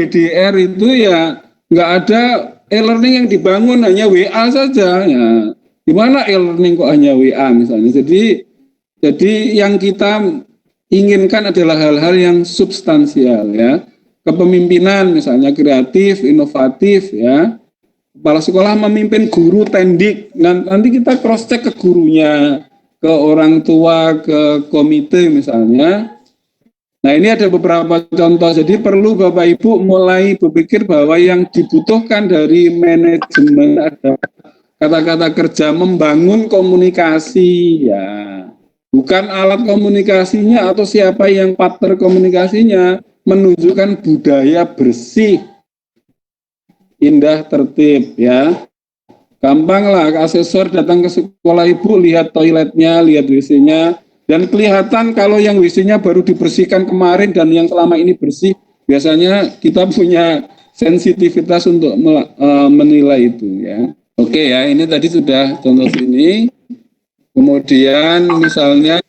DDR itu ya nggak ada e-learning yang dibangun, hanya WA saja. Ya, gimana e-learning kok hanya WA misalnya? Jadi yang kita inginkan adalah hal-hal yang substansial ya. Kepemimpinan misalnya kreatif, inovatif ya. Kepala sekolah memimpin guru tendik, nanti kita cross check ke gurunya, ke orang tua, ke komite misalnya. Nah ini ada beberapa contoh, jadi perlu Bapak Ibu mulai berpikir bahwa yang dibutuhkan dari manajemen ada kata-kata kerja membangun komunikasi ya, bukan alat komunikasinya atau siapa yang partner komunikasinya, menunjukkan budaya bersih, indah, tertib ya. Gampang lah, asesor datang ke sekolah ibu, lihat toiletnya, lihat WC-nya, dan kelihatan kalau yang WC-nya baru dibersihkan kemarin dan yang selama ini bersih, biasanya kita punya sensitivitas untuk menilai itu ya. Oke ya, ini tadi sudah contoh ini. Kemudian misalnya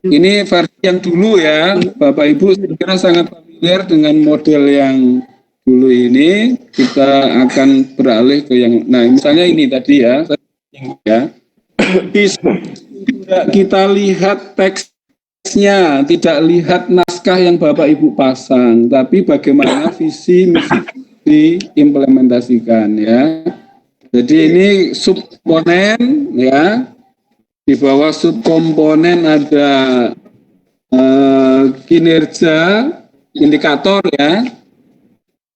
ini versi yang dulu ya, Bapak Ibu saya kira sangat familiar dengan model yang dulu ini. Kita akan beralih ke yang, nah misalnya ini tadi ya, tidak kita lihat teksnya, tidak lihat naskah yang Bapak Ibu pasang, tapi bagaimana visi misi diimplementasikan ya. Jadi ini subkomponen ya. Di bawah subkomponen ada kinerja, indikator ya.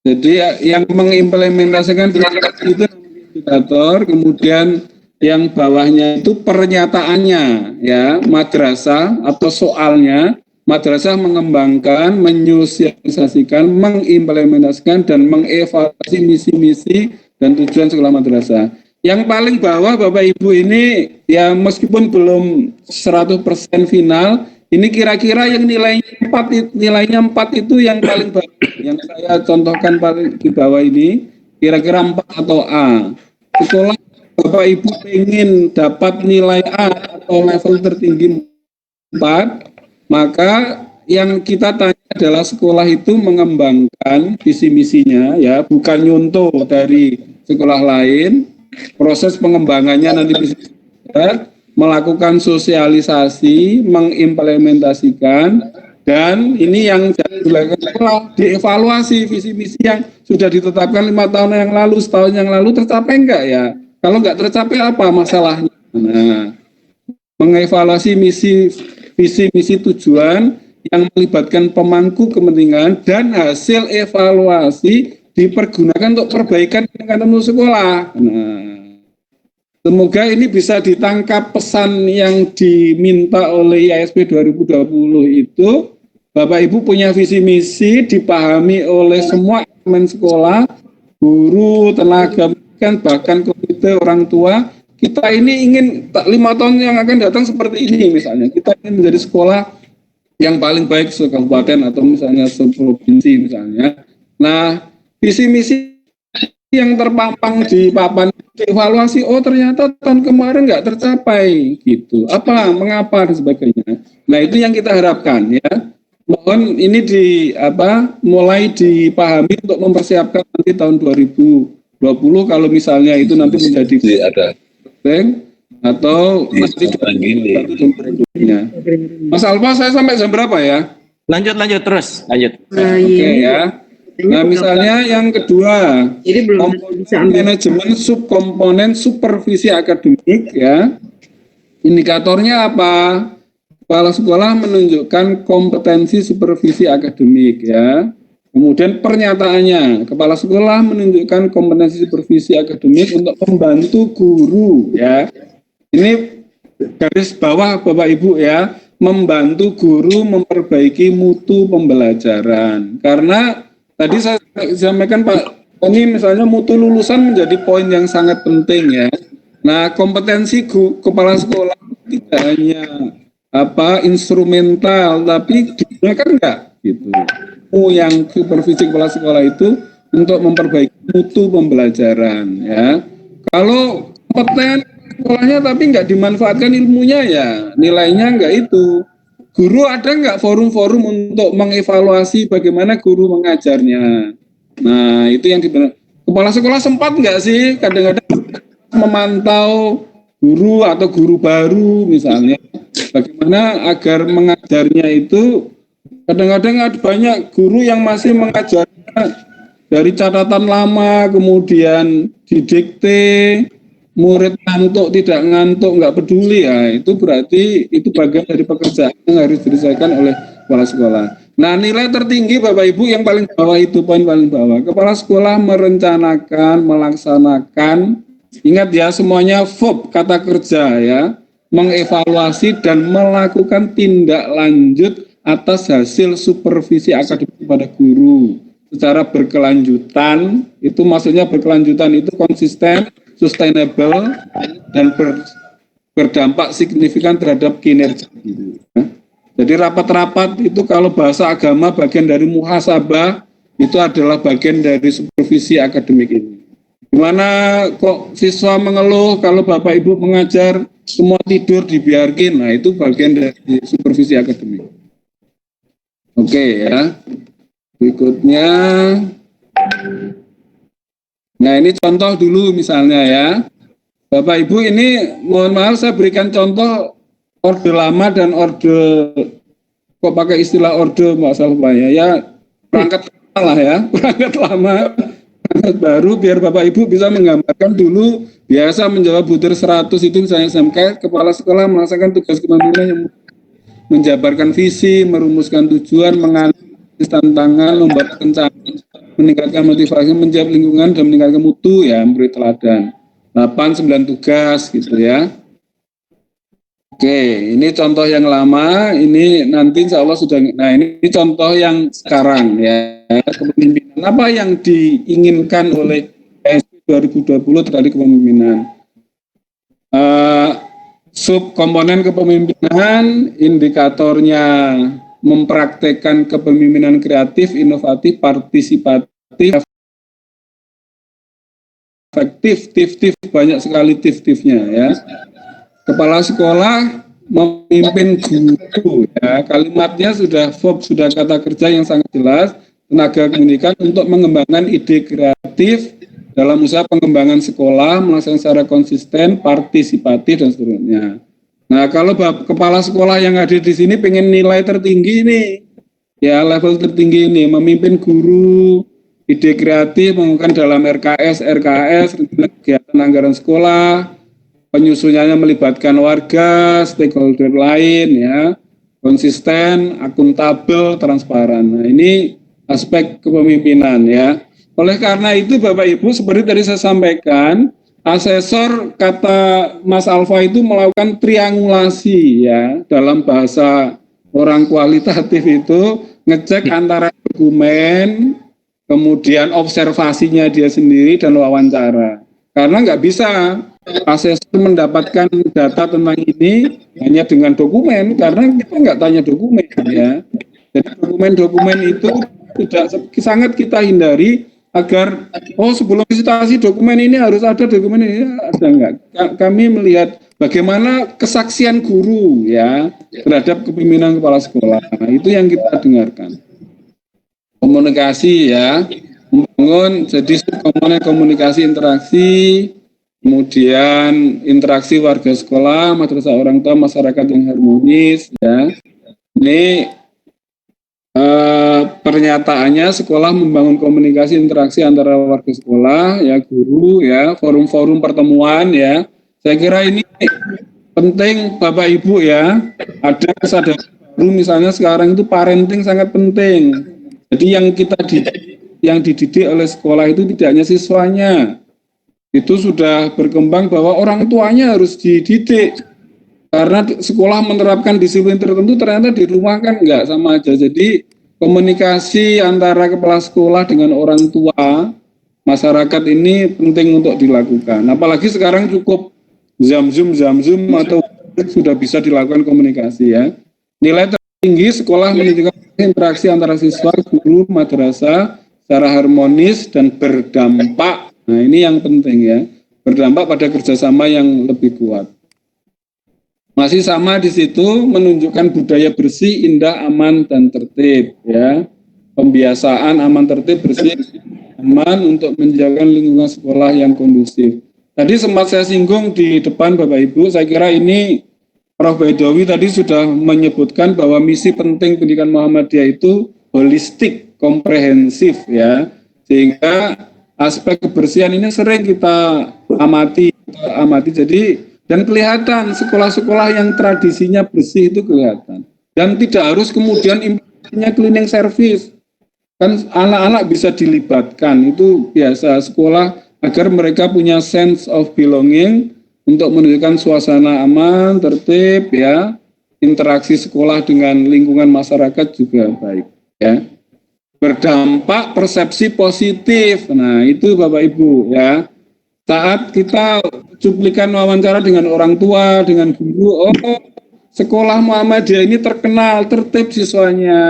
Jadi yang mengimplementasikan itu indikator, kemudian yang bawahnya itu pernyataannya ya, madrasah atau soalnya. Madrasah mengembangkan, menyosialisasikan, mengimplementasikan dan mengevaluasi misi-misi dan tujuan sekolah madrasah. Yang paling bawah Bapak Ibu ini ya meskipun belum 100% final, ini kira-kira yang nilainya 4 itu yang paling bawah. Yang saya contohkan paling di bawah ini kira-kira 4 atau A. Sekolah Bapak Ibu ingin dapat nilai A atau level tertinggi 4, maka yang kita tanya adalah sekolah itu mengembangkan visi misinya ya, bukan nyontoh dari sekolah lain. Proses pengembangannya nanti bisa melakukan sosialisasi, mengimplementasikan, dan ini yang dilakukan sekolah, dievaluasi visi misi yang sudah ditetapkan 5 tahun yang lalu, setahun yang lalu tercapai enggak ya? Kalau enggak tercapai apa masalahnya? Nah, mengevaluasi visi misi tujuan yang melibatkan pemangku kepentingan dan hasil evaluasi dipergunakan untuk perbaikan peningkatan mutu sekolah. Nah, semoga ini bisa ditangkap pesan yang diminta oleh IASP 2020 itu. Bapak Ibu punya visi misi, dipahami oleh semua elemen sekolah, guru, tenaga pendidikan, bahkan komite orang tua. Kita ini ingin 5 tahun yang akan datang seperti ini misalnya. Kita ingin menjadi sekolah yang paling baik se-kabupaten atau misalnya se-provinsi misalnya. Nah, visi misi yang terpampang di papan dievaluasi, oh ternyata tahun kemarin nggak tercapai gitu, apa, mengapa dan sebagainya. Nah itu yang kita harapkan ya. Mohon ini mulai dipahami untuk mempersiapkan nanti tahun 2020 kalau misalnya itu nanti menjadi ada atau masih berikutnya. Mas Alfa, saya sampai jam berapa ya? Lanjut terus. Oke ya. Nah misalnya yang kedua, komponen manajemen subkomponen supervisi akademik ya. Indikatornya apa? Kepala sekolah menunjukkan kompetensi supervisi akademik ya. Kemudian pernyataannya, kepala sekolah menunjukkan kompetensi supervisi akademik untuk membantu guru ya. Ini garis bawah Bapak Ibu ya, membantu guru memperbaiki mutu pembelajaran. Karena tadi saya sampaikan Pak, ini misalnya mutu lulusan menjadi poin yang sangat penting ya. Nah, kompetensi kepala sekolah tidak hanya instrumental, tapi digunakan enggak gitu. Yang supervisi kepala sekolah itu untuk memperbaiki mutu pembelajaran ya. Kalau kompeten sekolahnya tapi enggak dimanfaatkan ilmunya ya, nilainya enggak itu. guru ada nggak forum-forum untuk mengevaluasi bagaimana guru mengajarnya? Nah, itu yang dibenar. Kepala sekolah sempat nggak sih kadang-kadang memantau guru atau guru baru misalnya, bagaimana agar mengajarnya itu, kadang-kadang ada banyak guru yang masih mengajarnya dari catatan lama, kemudian didikte, murid ngantuk, tidak ngantuk, nggak peduli, ya itu berarti itu bagian dari pekerjaan yang harus diselesaikan oleh kepala sekolah. Nah, nilai tertinggi Bapak Ibu yang paling bawah itu, poin paling bawah. Kepala sekolah merencanakan, melaksanakan, ingat ya semuanya verb, kata kerja ya, mengevaluasi dan melakukan tindak lanjut atas hasil supervisi akademik kepada guru secara berkelanjutan. Itu maksudnya berkelanjutan itu konsisten, sustainable, dan berdampak signifikan terhadap kinerja guru. Jadi rapat-rapat itu kalau bahasa agama bagian dari muhasabah, itu adalah bagian dari supervisi akademik ini. Gimana kok siswa mengeluh kalau Bapak Ibu mengajar semua tidur dibiarkan, nah itu bagian dari supervisi akademik. Oke ya, berikutnya. Nah ini contoh dulu misalnya ya, Bapak Ibu ini mohon maaf saya berikan contoh orde lama dan orde, kok pakai istilah orde Mbak Salvaya ya, perangkat lama lah ya, perangkat lama, perangkat baru, biar Bapak Ibu bisa menggambarkan dulu. Biasa menjawab butir 100 itu misalnya SMK, kepala sekolah melaksanakan tugas kepemimpinan yang menjabarkan visi, merumuskan tujuan, menganalisis tantangan, membuat rencana, meningkatkan motivasi, menjawab lingkungan, dan meningkatkan mutu, ya, memberi teladan. 8-9 tugas gitu ya. Oke, ini contoh yang lama, ini nanti insya Allah sudah, nah ini contoh yang sekarang ya, kepemimpinan. Apa yang diinginkan oleh PSP 2020 terhadap kepemimpinan? Subkomponen kepemimpinan, indikatornya mempraktekkan kepemimpinan kreatif, inovatif, partisipatif, efektif, tif, banyak sekali tif-tifnya ya. Kepala sekolah memimpin guru ya, kalimatnya sudah verb, sudah kata kerja yang sangat jelas, tenaga pendidikan untuk mengembangkan ide kreatif dalam usaha pengembangan sekolah, melaksanakan secara konsisten, partisipatif dan seterusnya. Nah, kalau kepala sekolah yang hadir di sini pengen nilai tertinggi nih, ya level tertinggi ini, memimpin guru, ide kreatif, menggunakan dalam RKS, kegiatan anggaran sekolah, penyusunannya melibatkan warga, stakeholder lain, ya, konsisten, akuntabel, transparan. Nah, ini aspek kepemimpinan, ya. Oleh karena itu, Bapak Ibu, seperti tadi saya sampaikan, asesor kata Mas Alfa itu melakukan triangulasi, ya, dalam bahasa orang kualitatif itu ngecek antara dokumen, kemudian observasinya dia sendiri dan wawancara. Karena nggak bisa asesor mendapatkan data tentang ini hanya dengan dokumen, karena kita nggak tanya dokumen ya. Jadi dokumen-dokumen itu tidak sangat kita hindari agar sebelum visitasi dokumen ini harus ada dokumen ini, ada nggak? Kami melihat bagaimana kesaksian guru ya terhadap kepemimpinan kepala sekolah. Nah, itu yang kita dengarkan. Komunikasi ya, membangun jadi komponen komunikasi interaksi, kemudian interaksi warga sekolah, madrasah, orang tua, masyarakat yang harmonis ya. Ini pernyataannya sekolah membangun komunikasi interaksi antara warga sekolah ya, guru ya, forum-forum pertemuan ya. Saya kira ini penting Bapak Ibu ya. Ada kesadaran baru misalnya sekarang itu parenting sangat penting. Jadi yang dididik oleh sekolah itu tidak hanya siswanya. Itu sudah berkembang bahwa orang tuanya harus dididik. Karena sekolah menerapkan disiplin tertentu, ternyata di rumah kan enggak sama aja. Jadi komunikasi antara kepala sekolah dengan orang tua, masyarakat ini penting untuk dilakukan. Apalagi sekarang cukup Zoom atau sudah bisa dilakukan komunikasi ya. Nilai tertinggi sekolah menunjukkan interaksi antara siswa, guru, madrasah secara harmonis dan berdampak. Nah ini yang penting ya, berdampak pada kerjasama yang lebih kuat. Masih sama di situ, menunjukkan budaya bersih, indah, aman, dan tertib, ya. Pembiasaan aman, tertib, bersih, aman untuk menjaga lingkungan sekolah yang kondusif. Tadi sempat saya singgung di depan Bapak Ibu, saya kira ini Prof. Baidowi tadi sudah menyebutkan bahwa misi penting pendidikan Muhammadiyah itu holistik, komprehensif, ya. Sehingga aspek kebersihan ini sering kita amati. Jadi dan kelihatan sekolah-sekolah yang tradisinya bersih itu kelihatan. Dan tidak harus kemudian implementasinya cleaning service. Kan anak-anak bisa dilibatkan, itu biasa sekolah agar mereka punya sense of belonging untuk menunjukkan suasana aman, tertib, ya. Interaksi sekolah dengan lingkungan masyarakat juga baik, ya. Berdampak persepsi positif. Nah, itu Bapak Ibu, ya. Saat kita cuplikan wawancara dengan orang tua, dengan guru, oh, sekolah Muhammadiyah ini terkenal, tertib siswanya.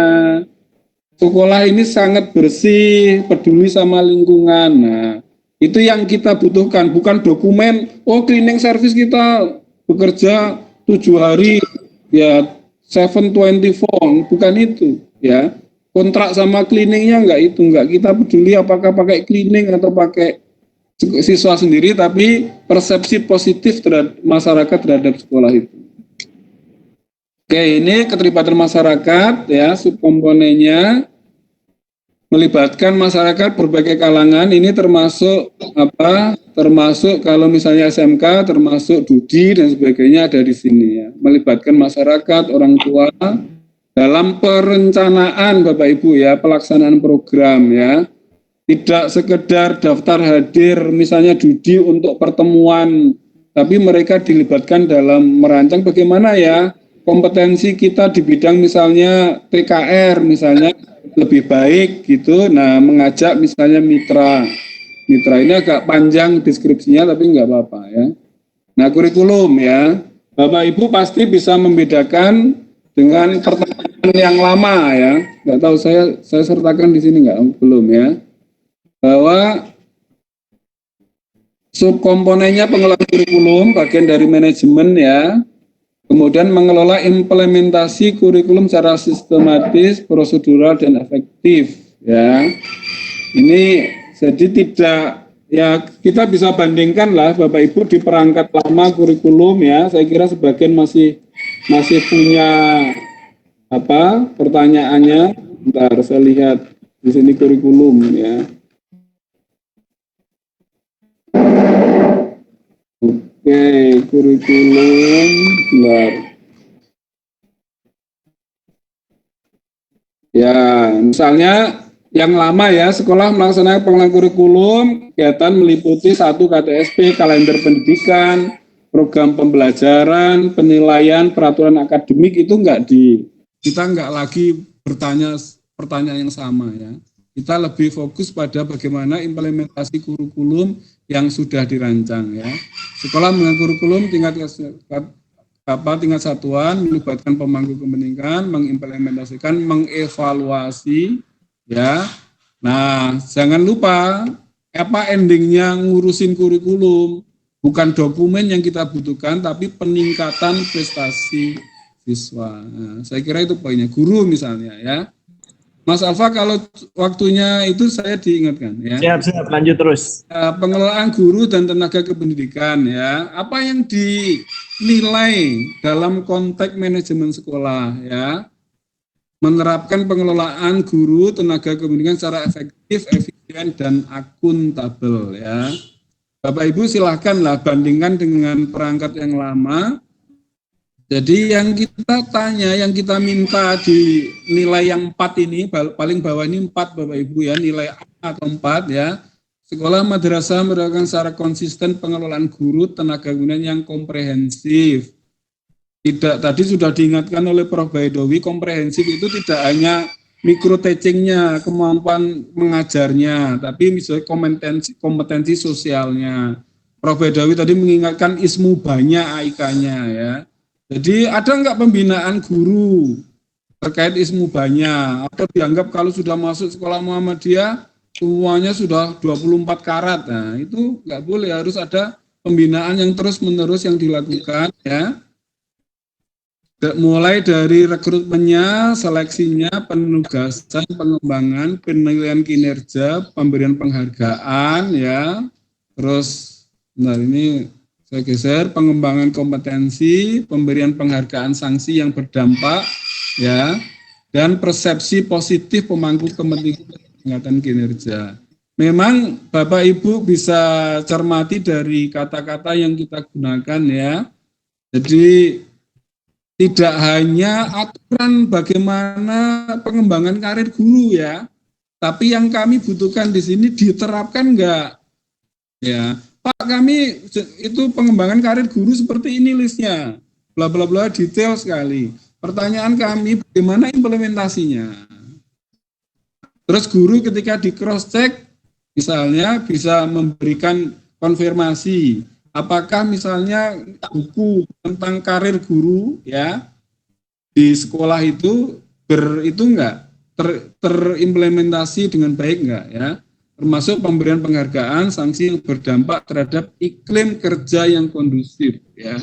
Sekolah ini sangat bersih, peduli sama lingkungan. Nah, itu yang kita butuhkan, bukan dokumen, oh cleaning service kita bekerja 7 hari, ya 7/24, bukan itu, ya. Kontrak sama cleaningnya enggak kita peduli apakah pakai cleaning atau pakai siswa sendiri, tapi persepsi positif terhadap masyarakat terhadap sekolah itu. Oke, ini keterlibatan masyarakat, ya, subkomponennya melibatkan masyarakat berbagai kalangan. Ini termasuk apa? Termasuk kalau misalnya SMK, termasuk Dudi dan sebagainya ada di sini, ya. Melibatkan masyarakat, orang tua dalam perencanaan Bapak Ibu, ya, pelaksanaan program, ya. Tidak sekedar daftar hadir misalnya Dudi untuk pertemuan, tapi mereka dilibatkan dalam merancang bagaimana, ya, kompetensi kita di bidang misalnya TKR misalnya lebih baik gitu. Nah, mengajak misalnya mitra ini agak panjang deskripsinya tapi nggak apa-apa, ya. Nah, kurikulum, ya, Bapak Ibu pasti bisa membedakan dengan pertanyaan yang lama, ya. Nggak tahu saya sertakan di sini nggak, belum, ya, bahwa subkomponennya pengelolaan kurikulum bagian dari manajemen, ya. Kemudian mengelola implementasi kurikulum secara sistematis, prosedural, dan efektif, ya. Ini jadi tidak, ya, kita bisa bandingkan lah Bapak Ibu di perangkat lama kurikulum, ya. Saya kira sebagian masih punya apa pertanyaannya. Bentar, saya lihat di sini kurikulum, ya. Oke, kurikulum, bentar. Ya, misalnya yang lama, ya, sekolah melaksanakan pengelolaan kurikulum, kegiatan meliputi 1 KTSP, kalender pendidikan, program pembelajaran, penilaian, peraturan akademik, itu kita nggak lagi bertanya pertanyaan yang sama, ya. Kita lebih fokus pada bagaimana implementasi kurikulum yang sudah dirancang, ya. Sekolah dengan kurikulum tingkat satuan melibatkan pemangku kepentingan, mengimplementasikan, mengevaluasi, ya. Nah, jangan lupa apa endingnya ngurusin kurikulum, bukan dokumen yang kita butuhkan, tapi peningkatan prestasi siswa. Nah, saya kira itu poinnya. Guru misalnya, ya. Mas Alfa, kalau waktunya itu saya diingatkan, ya. Siap, lanjut terus. Pengelolaan guru dan tenaga kependidikan, ya. Apa yang dinilai dalam konteks manajemen sekolah, ya. Menerapkan pengelolaan guru, tenaga kependidikan secara efektif, efisien, dan akuntabel, ya. Bapak Ibu silahkanlah bandingkan dengan perangkat yang lama. Jadi yang kita tanya, yang kita minta di nilai yang 4 ini, paling bawah ini 4 Bapak Ibu, ya, nilai A atau 4, ya. Sekolah madrasah melakukan secara konsisten pengelolaan guru, tenaga kependidikan yang komprehensif. Tidak, tadi sudah diingatkan oleh Prof. Baidowi, komprehensif itu tidak hanya mikro teachingnya, kemampuan mengajarnya, tapi misalnya kompetensi sosialnya. Prof. Baidowi tadi mengingatkan ismu banyak AIK-nya, ya. Jadi ada nggak pembinaan guru terkait ismu banyak, atau dianggap kalau sudah masuk sekolah Muhammadiyah semuanya sudah 24 karat. Nah, itu nggak boleh, harus ada pembinaan yang terus-menerus yang dilakukan, ya. Mulai dari rekrutmennya, seleksinya, penugasan, pengembangan, penilaian kinerja, pemberian penghargaan, ya. Terus, nah ini saya geser, pengembangan kompetensi, pemberian penghargaan sanksi yang berdampak, ya, dan persepsi positif pemangku kepentingan peningkatan kinerja. Memang Bapak Ibu bisa cermati dari kata-kata yang kita gunakan, ya. Jadi tidak hanya aturan bagaimana pengembangan karir guru, ya, tapi yang kami butuhkan di sini diterapkan enggak, ya. Pak, kami itu pengembangan karir guru seperti ini listnya, bla bla bla, detail sekali. Pertanyaan kami, bagaimana implementasinya? Terus guru ketika di cross check, misalnya bisa memberikan konfirmasi, apakah misalnya buku tentang karir guru, ya, di sekolah itu enggak terimplementasi dengan baik enggak, ya, termasuk pemberian penghargaan sanksi yang berdampak terhadap iklim kerja yang kondusif, ya.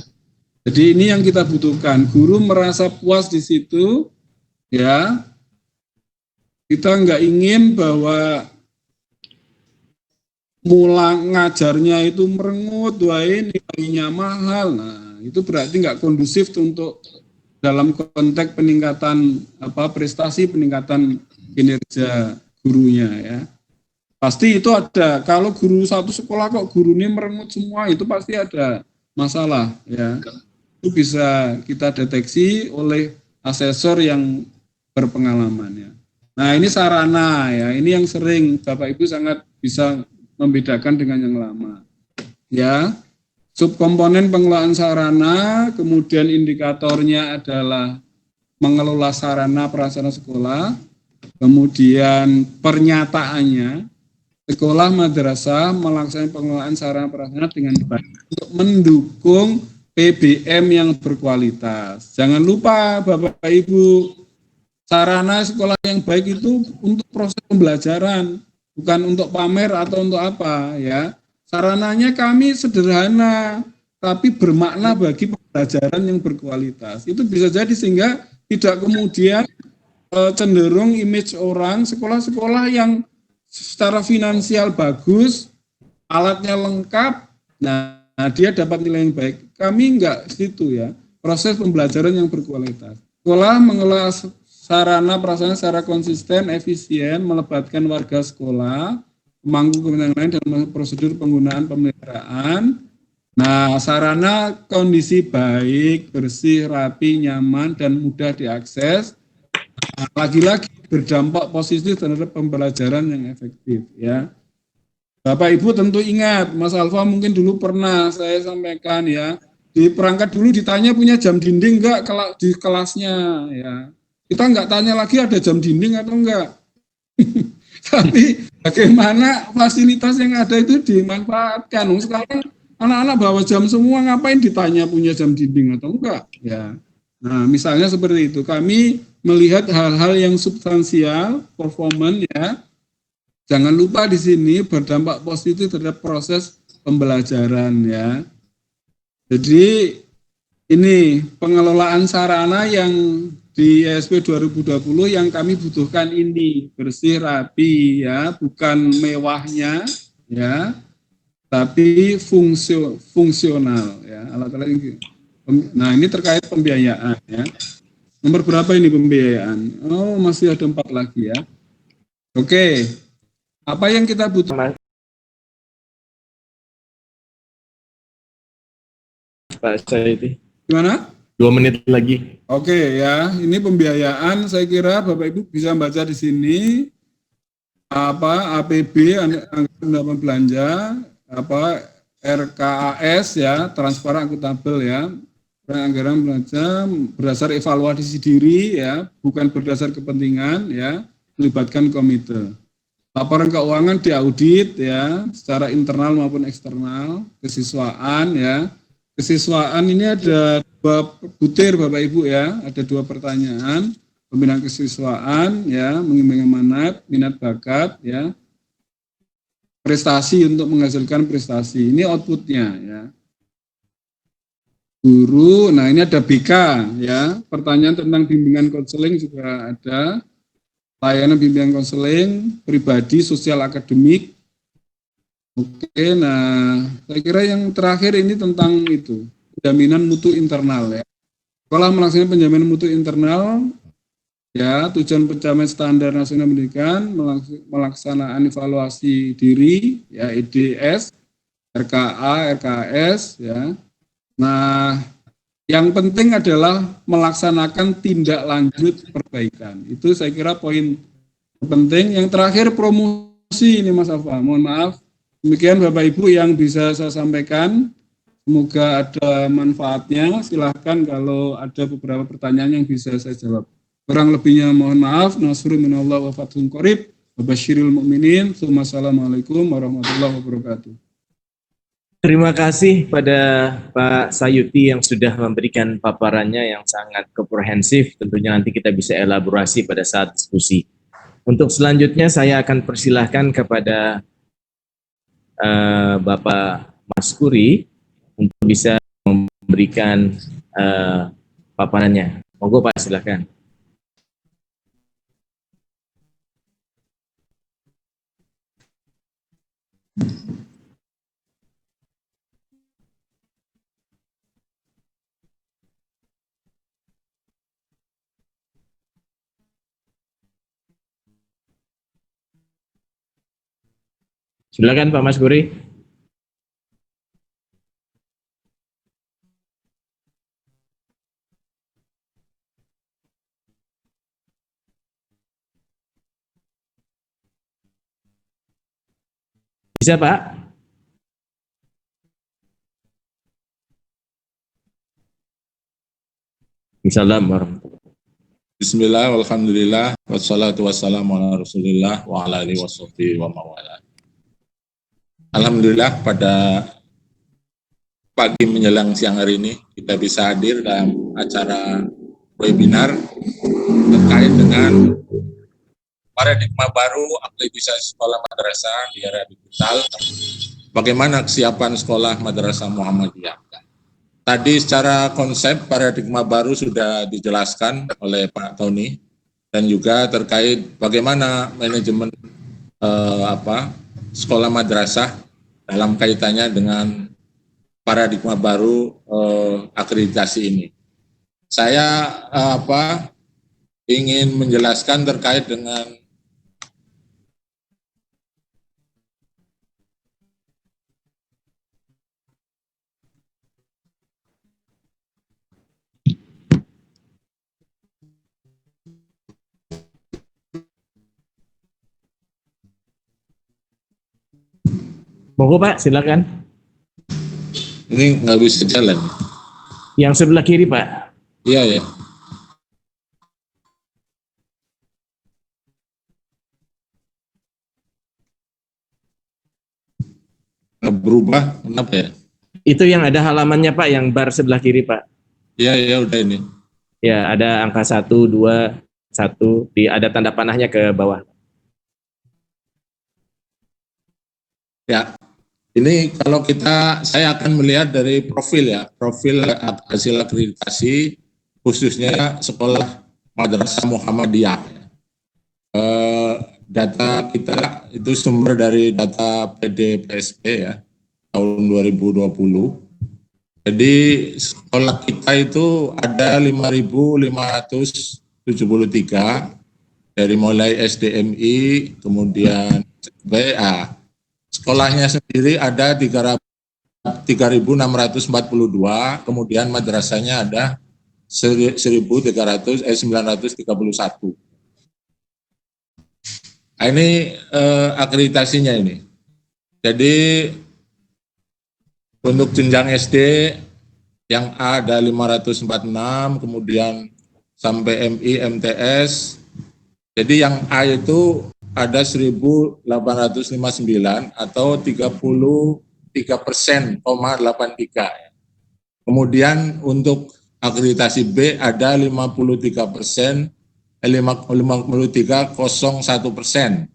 Jadi ini yang kita butuhkan, guru merasa puas di situ, ya. Kita enggak ingin bahwa ngajarnya itu merengut, wah ini nilainya mahal. Nah, itu berarti enggak kondusif untuk dalam konteks peningkatan prestasi, peningkatan kinerja gurunya, ya. Pasti itu ada. Kalau guru satu sekolah kok gurunya merengut semua, itu pasti ada masalah, ya. Itu bisa kita deteksi oleh asesor yang berpengalaman, ya. Nah, ini sarana, ya. Ini yang sering Bapak Ibu sangat bisa membedakan dengan yang lama, ya. Subkomponen pengelolaan sarana, kemudian indikatornya adalah mengelola sarana prasarana sekolah, kemudian pernyataannya, sekolah madrasah melaksanakan pengelolaan sarana prasarana dengan baik untuk mendukung PBM yang berkualitas. Jangan lupa Bapak Ibu, sarana sekolah yang baik itu untuk proses pembelajaran, bukan untuk pamer atau untuk apa, ya. Sarananya kami sederhana, tapi bermakna bagi pembelajaran yang berkualitas. Itu bisa jadi sehingga tidak kemudian cenderung image orang sekolah-sekolah yang secara finansial bagus, alatnya lengkap, nah dia dapat nilai yang baik. Kami enggak situ, ya. Proses pembelajaran yang berkualitas. Sekolah mengelola sarana prasarana secara konsisten, efisien, melibatkan warga sekolah, pemangku kepentingan lain dalam prosedur penggunaan pemeliharaan. Nah, sarana kondisi baik, bersih, rapi, nyaman, dan mudah diakses. Nah, lagi-lagi berdampak positif terhadap pembelajaran yang efektif, ya. Bapak Ibu tentu ingat, Mas Alfa mungkin dulu pernah saya sampaikan, ya, di perangkat dulu ditanya punya jam dinding enggak di kelasnya, ya. Kita enggak tanya lagi ada jam dinding atau enggak. Tapi bagaimana fasilitas yang ada itu dimanfaatkan. Sekarang anak-anak bawa jam semua, ngapain ditanya punya jam dinding atau enggak, ya. Nah, misalnya seperti itu. Kami melihat hal-hal yang substansial, performance, ya. Jangan lupa di sini berdampak positif terhadap proses pembelajaran, ya. Jadi ini pengelolaan sarana yang di ESP 2020 yang kami butuhkan ini bersih, rapi, ya, bukan mewahnya, ya, tapi fungsional, ya. Alat-alat ini. Nah, ini terkait pembiayaan, ya. Nomor berapa ini pembiayaan? Oh, masih ada 4 lagi, ya. Oke, apa yang kita butuhkan? Pak Saidi. Gimana? 2 menit lagi. Oke, ya, ini pembiayaan. Saya kira Bapak Ibu bisa baca di sini APB, anggaran pendapatan belanja, RKAS, ya, transparan akuntabel, ya. Anggaran belanja berdasar evaluasi diri, ya, bukan berdasar kepentingan, ya, melibatkan komite. Laporan keuangan diaudit, ya, secara internal maupun eksternal. Kesiswaan, ya. Kesiswaan ini ada 2 butir Bapak Ibu, ya, ada 2 pertanyaan. Pembinaan kesiswaan, ya, mengimbangi minat bakat, ya. Prestasi untuk menghasilkan prestasi. Ini outputnya, ya. guru. Nah, ini ada BK ya. Pertanyaan tentang bimbingan konseling juga ada. Layanan bimbingan konseling pribadi, sosial, akademik. Oke, nah saya kira yang terakhir ini tentang itu, penjaminan mutu internal ya. Sekolah melaksanakan penjaminan mutu internal ya, tujuan pencapaian standar nasional pendidikan, melaksanakan evaluasi diri ya, EDS, RKA, RKS ya. Nah, yang penting adalah melaksanakan tindak lanjut perbaikan. Itu saya kira poin penting. Yang terakhir promosi ini Mas Alfa. Mohon maaf. Demikian Bapak Ibu yang bisa saya sampaikan. Semoga ada manfaatnya. Silahkan kalau ada beberapa pertanyaan yang bisa saya jawab. Kurang lebihnya mohon maaf. Nasrul minallah wa fathun qarib. Wabasyiril mu'minin. Assalamualaikum warahmatullahi wabarakatuh. Terima kasih pada Pak Sayuti yang sudah memberikan paparannya yang sangat komprehensif. Tentunya nanti kita bisa elaborasi pada saat diskusi. Untuk selanjutnya saya akan persilahkan kepada Bapak Mas Kuri untuk bisa memberikan paparannya. Monggo Pak, silakan. Silakan Pak Mas Kuri. Bisa Pak? Assalamualaikum. Bismillah, walhamdulillah, wassalatu wassalamu ala rasulillah, wa ala alihi wassohbihi wa mawala. Alhamdulillah pada pagi menjelang siang hari ini kita bisa hadir dalam acara webinar terkait dengan paradigma baru akreditasi sekolah madrasah di era digital. Bagaimana kesiapan sekolah madrasah Muhammadiyah? Tadi secara konsep paradigma baru sudah dijelaskan oleh Pak Tony dan juga terkait bagaimana manajemen sekolah madrasah dalam kaitannya dengan paradigma baru akreditasi ini. Saya ingin menjelaskan terkait dengan Monggo Pak, silakan. ini nggak bisa jalan. Yang sebelah kiri Pak. Iya ya. Berubah, kenapa ya? Itu yang ada halamannya Pak, yang bar sebelah kiri Pak. Iya ya udah ini. Ya, ada angka 1, 2, 1, ada tanda panahnya ke bawah. Ya, ini kalau saya akan melihat dari profil ya, profil hasil akreditasi khususnya sekolah Madrasah Muhammadiyah. Data kita itu sumber dari data PDPSP ya, tahun 2020. Jadi sekolah kita itu ada 5.573 dari mulai SDMI, kemudian BA. Sekolahnya sendiri ada 3.642, kemudian madrasahnya ada 931. Nah, ini akreditasinya ini. Jadi untuk jenjang SD yang A ada 546, kemudian sampai MI, MTS. Jadi yang A itu ada 1.859 atau 33%,83. Kemudian untuk akreditasi B ada 53%, 53,01%.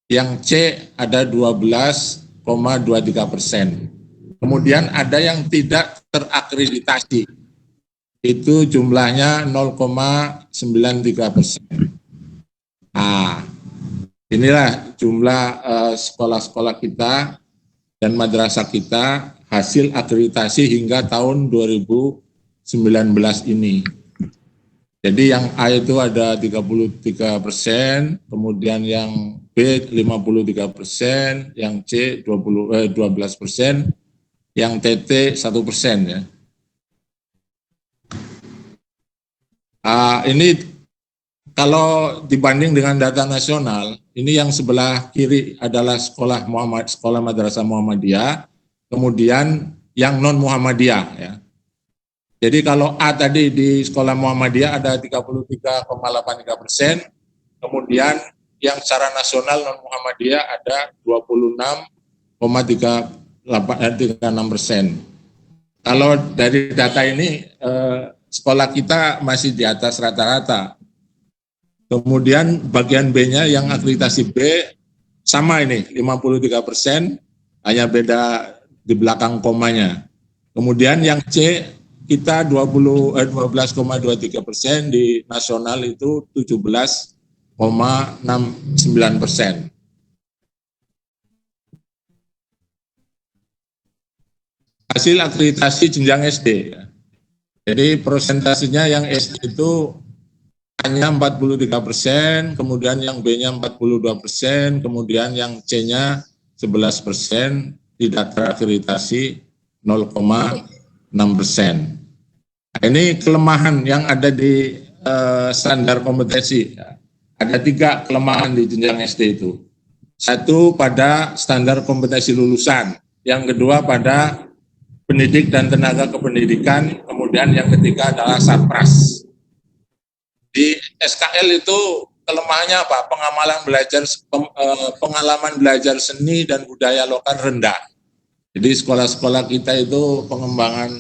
Yang C ada 12,23%. Kemudian ada yang tidak terakreditasi, itu jumlahnya 0,93%. Nah, inilah jumlah sekolah-sekolah kita dan madrasah kita hasil akreditasi hingga tahun 2019 ini. Jadi yang A itu ada 33%, kemudian yang B 53%, yang C 12%, yang TT 1% ya. Ini kalau dibanding dengan data nasional, ini yang sebelah kiri adalah sekolah madrasah Muhammadiyah, kemudian yang non Muhammadiyah ya. Jadi kalau A tadi di sekolah Muhammadiyah ada 33,83%, kemudian yang secara nasional non Muhammadiyah ada 26,36%. Kalau dari data ini sekolah kita masih di atas rata-rata. Kemudian bagian B-nya yang akreditasi B sama ini 53%, hanya beda di belakang komanya. Kemudian yang C kita 12,23%, di nasional itu 17,69%. Hasil akreditasi jenjang SD. Jadi persentasenya yang SD itu hanya 43%, kemudian yang B-nya 42%, kemudian yang C-nya 11%, tidak terakreditasi 0,6%. Ini kelemahan yang ada di standar kompetensi. Ada 3 kelemahan di jenjang SD itu. Satu pada standar kompetensi lulusan, yang kedua pada pendidik dan tenaga kependidikan, kemudian yang ketiga adalah sarpras. Di SKL itu kelemahannya apa? Pengalaman belajar seni dan budaya lokal rendah. Jadi sekolah-sekolah kita itu pengembangan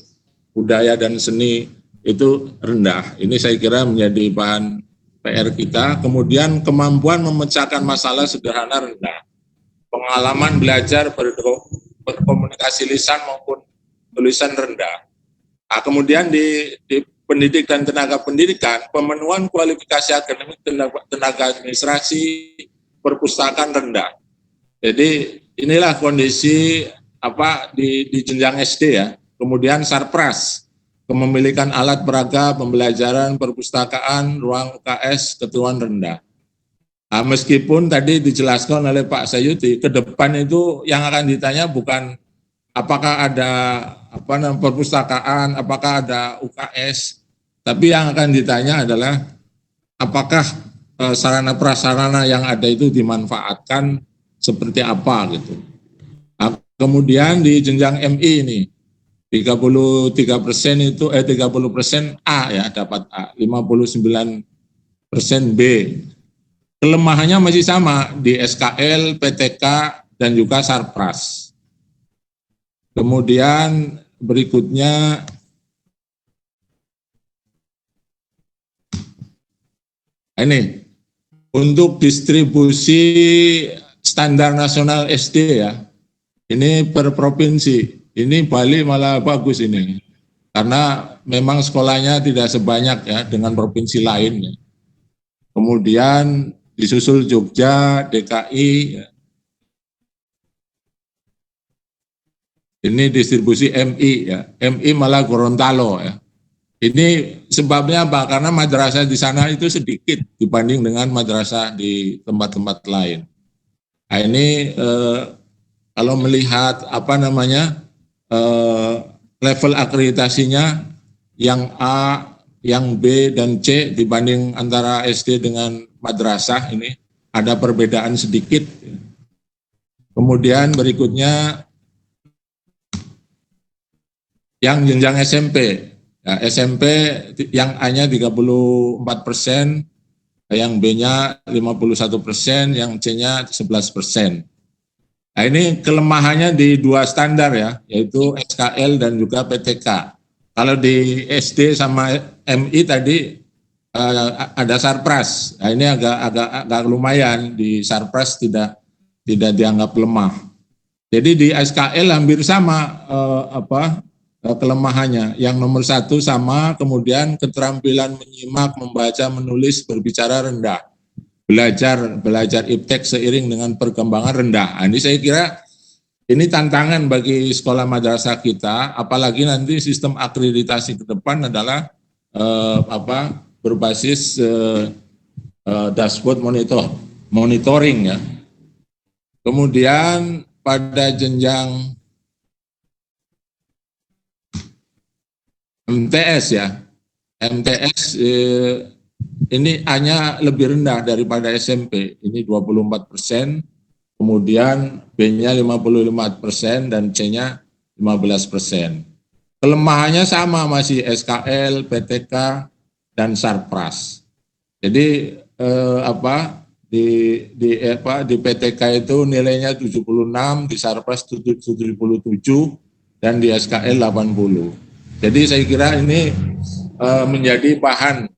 budaya dan seni itu rendah. Ini saya kira menjadi bahan PR kita. Kemudian kemampuan memecahkan masalah sederhana rendah. Pengalaman belajar berkomunikasi lisan maupun tulisan rendah. Nah, kemudian di pendidik dan tenaga pendidikan, pemenuhan kualifikasi akademik tenaga administrasi perpustakaan rendah. Jadi inilah kondisi di jenjang SD ya. Kemudian sarpras, kepemilikan alat peraga, pembelajaran, perpustakaan, ruang UKS, ketentuan rendah. Nah, meskipun tadi dijelaskan oleh Pak Sayuti, ke depan itu yang akan ditanya bukan apakah ada perpustakaan, apakah ada UKS, tapi yang akan ditanya adalah apakah sarana prasarana yang ada itu dimanfaatkan seperti apa gitu. Nah, kemudian di jenjang MI ini 33% itu 30% A ya, dapat A, 59% B. Kelemahannya masih sama di SKL, PTK dan juga sarpras. Kemudian berikutnya ini untuk distribusi standar nasional SD ya. Ini per provinsi. Ini Bali malah bagus ini. Karena memang sekolahnya tidak sebanyak ya dengan provinsi lain ya. Kemudian disusul Jogja, DKI ya. Ini distribusi MI ya. MI malah Gorontalo ya. Ini sebabnya apa? Karena madrasah di sana itu sedikit dibanding dengan madrasah di tempat-tempat lain. Nah, ini kalau melihat level akreditasinya yang A, yang B dan C dibanding antara SD dengan madrasah ini ada perbedaan sedikit. Kemudian berikutnya yang jenjang SMP. Ya, SMP yang A-nya 34%, yang B-nya 51%, yang C-nya 11%. Nah, ini kelemahannya di 2 standar ya, yaitu SKL dan juga PTK. Kalau di SD sama MI tadi ada sarpras. Nah, ini agak lumayan, di sarpras tidak dianggap lemah. Jadi di SKL hampir sama kelemahannya. Yang nomor 1 sama, kemudian keterampilan menyimak, membaca, menulis, berbicara rendah. Belajar iptek seiring dengan perkembangan rendah. Nah, ini saya kira ini tantangan bagi sekolah madrasah kita, apalagi nanti sistem akreditasi ke depan adalah berbasis dashboard monitoring ya. Kemudian pada jenjang MTS ya, MTS ini hanya lebih rendah daripada SMP, ini 24%, kemudian B-nya 55% dan C-nya 15%. Kelemahannya sama, masih SKL, PTK, dan Sarpras. Jadi di PTK itu nilainya 76, di Sarpras 77, dan di SKL 80. Jadi saya kira ini menjadi bahan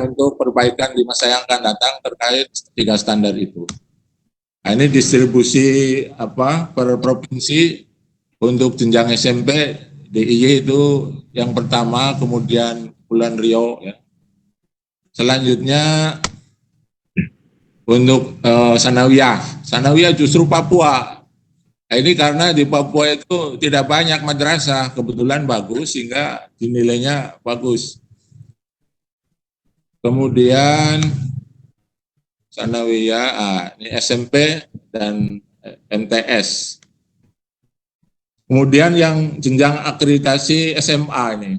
untuk perbaikan di masa yang akan datang terkait 3 standar itu. Nah, ini distribusi per provinsi untuk jenjang SMP, DIY itu yang pertama, kemudian Kepulauan Riau ya. Selanjutnya untuk Sanawiyah justru Papua. Nah, ini karena di Papua itu tidak banyak madrasah, kebetulan bagus sehingga dinilainya bagus. Kemudian Sanawiyah, ini SMP dan MTS. Kemudian yang jenjang akreditasi SMA ini.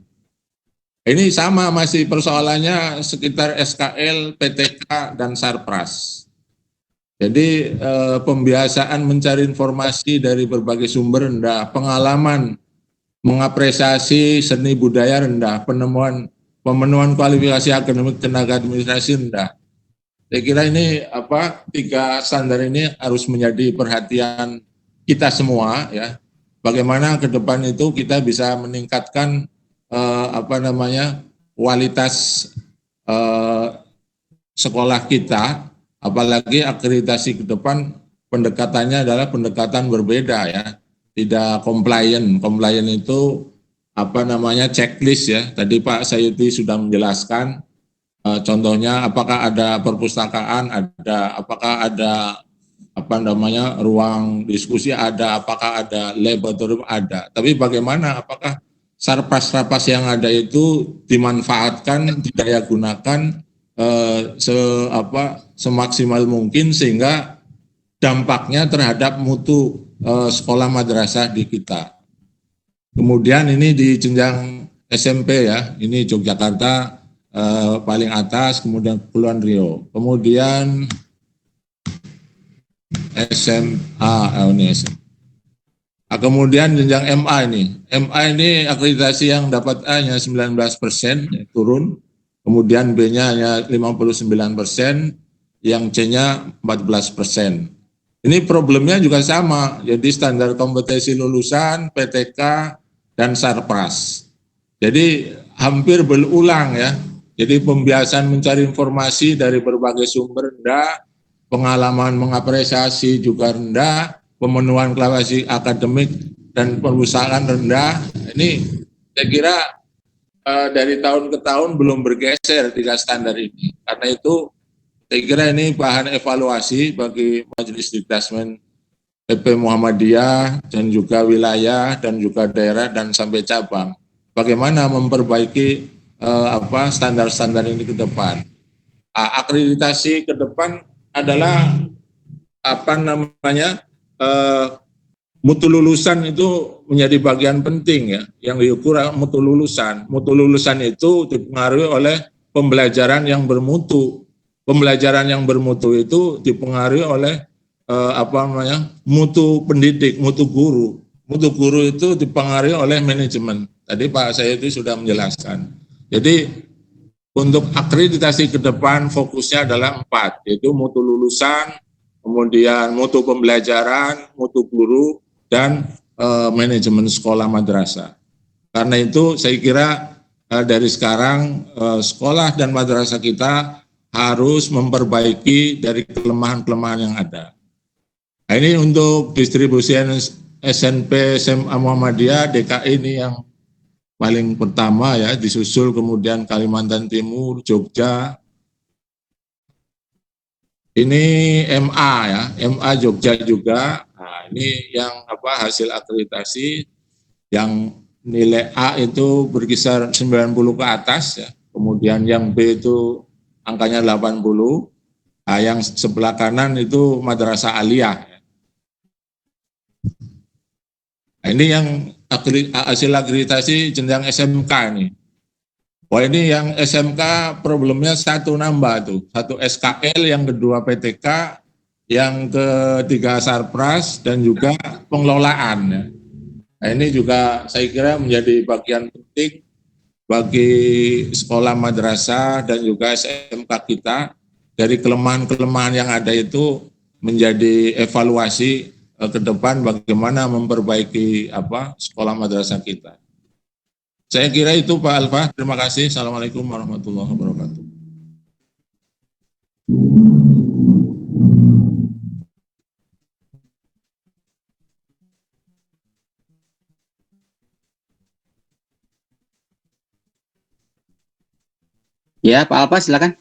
Ini sama, masih persoalannya sekitar SKL, PTK, dan Sarpras. Jadi pembiasaan mencari informasi dari berbagai sumber rendah, pengalaman mengapresiasi seni budaya rendah, pemenuhan kualifikasi akademik tenaga administrasi rendah. Saya kira ini 3 standar ini harus menjadi perhatian kita semua ya. Bagaimana ke depan itu kita bisa meningkatkan kualitas sekolah kita. Apalagi akreditasi ke depan pendekatannya adalah pendekatan berbeda ya, tidak compliant. Compliant itu checklist ya. Tadi Pak Sayuti sudah menjelaskan contohnya apakah ada perpustakaan, apakah ada ruang diskusi ada, apakah ada laboratorium ada. Tapi bagaimana apakah sarpas-sarpas yang ada itu dimanfaatkan, didaya gunakan semaksimal mungkin sehingga dampaknya terhadap mutu sekolah madrasah di kita. Kemudian ini di jenjang SMP ya, ini Yogyakarta paling atas, kemudian Kepulauan Riau, kemudian SMA, kemudian jenjang MA ini. MA ini akreditasi yang dapat A-nya 19% ya, turun. Kemudian B-nya hanya 59%, yang C-nya 14%. Ini problemnya juga sama, jadi standar kompetensi lulusan, PTK, dan Sarpras. Jadi hampir berulang ya, jadi pembiasaan mencari informasi dari berbagai sumber rendah, pengalaman mengapresiasi juga rendah, pemenuhan kualifikasi akademik dan perusahaan rendah. Ini saya kira dari tahun ke tahun belum bergeser 3 standar ini. Karena itu saya kira ini bahan evaluasi bagi Majelis Dikdasmen PP Muhammadiyah dan juga wilayah dan juga daerah dan sampai cabang. Bagaimana memperbaiki standar-standar ini ke depan. Akreditasi ke depan adalah mutu lulusan itu menjadi bagian penting ya, yang diukur mutu lulusan. Mutu lulusan itu dipengaruhi oleh pembelajaran yang bermutu. Pembelajaran yang bermutu itu dipengaruhi oleh mutu pendidik, mutu guru. Mutu guru itu dipengaruhi oleh manajemen. Tadi Pak Sayuti sudah menjelaskan. Jadi untuk akreditasi ke depan fokusnya adalah 4, yaitu mutu lulusan, kemudian mutu pembelajaran, mutu guru, dan manajemen sekolah madrasah. Karena itu saya kira dari sekarang sekolah dan madrasah kita harus memperbaiki dari kelemahan-kelemahan yang ada. Nah, ini untuk distribusi SNP SMA Muhammadiyah DKI ini yang paling pertama ya, disusul kemudian Kalimantan Timur, Jogja. Ini MA ya, MA Jogja juga. Nah, ini yang hasil akreditasi yang nilai A itu berkisar 90 ke atas ya. Kemudian yang B itu angkanya 80. Nah, yang sebelah kanan itu Madrasah Aliyah. Nah, ini yang hasil akreditasi jenjang SMK ini. Wah, ini yang SMK problemnya satu nambah tuh, satu SKL, yang kedua PTK, yang ketiga Sarpras, dan juga pengelolaan. Ya. Nah, ini juga saya kira menjadi bagian penting bagi sekolah madrasah dan juga SMK kita. Dari kelemahan-kelemahan yang ada itu menjadi evaluasi ke depan bagaimana memperbaiki sekolah madrasah kita. Saya kira itu Pak Alfa. Terima kasih. Assalamualaikum warahmatullahi wabarakatuh. Ya, Pak Alfa silakan.